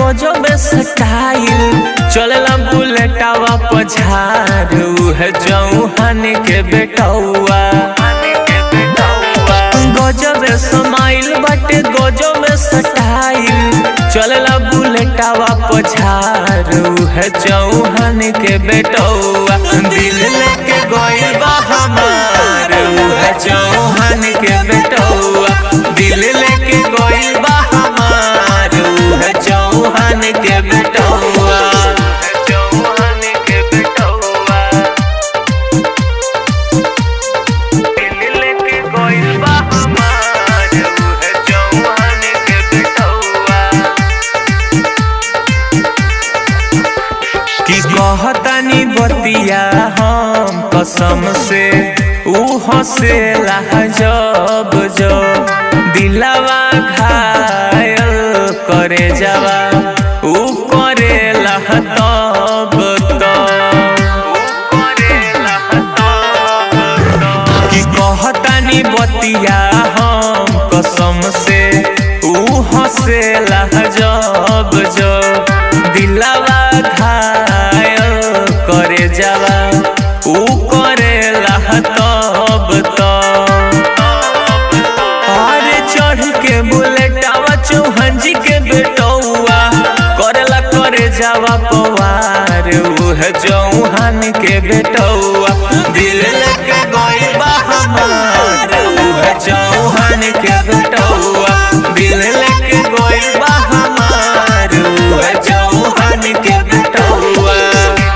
गजब स्टाइल, चलेला बुलेटवा पछार, उहे चौहान के बेटौआ। गजब स्माइल बाटे गजब स्टाइल, चलेला बुलेटवा पछार, उहे चौहान के बेटौआ। दिल लेके गइल बा हमार, उहे चौहान के बेटौआ। दिल लेके गइल बा हमार, उहे चौहान के बेटौआ। चौहान के बेटौआ। दिल लेके गइल बा हमार, उहे चौहान के बेटौआ। की कहतानी बतिया हम कसम से, ऊ हंसेला जब जब दिलवा घायल करे जावा, ऊ करेला तब की कहतानी बतिया हम कसम से, ऊ हंसेला जब जब दिलवा घायल करे जावा, ऊ करेला तब अरे चढ़ के बुलेटवा चौहान जी के बेटौआ, करेला करे जावा पवार, उहे चौहान के बेटौआ। दिल लेके गइल बा हमार, उहे चौहान के बेटौआ। दिल लेके गइल बा हमार, उहे चौहान के बेटौआ।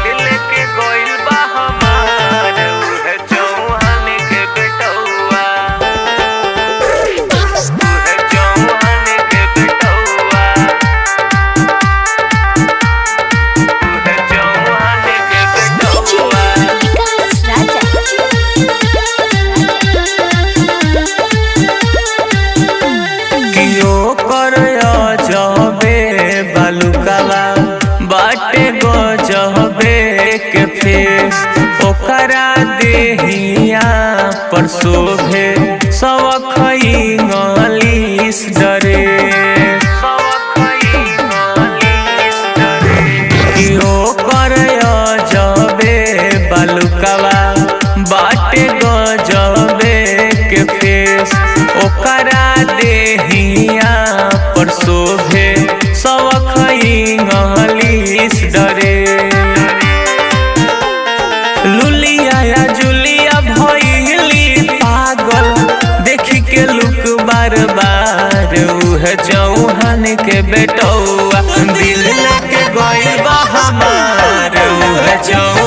दिल लेके गइल बा हमार, उहे चौहान के बेटौआ। उहे चौहान के बेटौआ। उहे चौहान के बेटौआ। कियो कर जबे बालुकावा, बाटे गजबे के फेस, ओकरा देहिया पर शोभे सवख इंग्लिश डरे। कियो कर जबे बालुकावा, बाटे गजबे के फेस, ओकरा देहिया पर शोभे सवख इंग्लिश डरे। लुलिया या जुलिया भइली पागल, देखी के लुक बार बार, उहे चौहान के बेटौआ। दिल लेके गइल बा हमार, उहे चौहान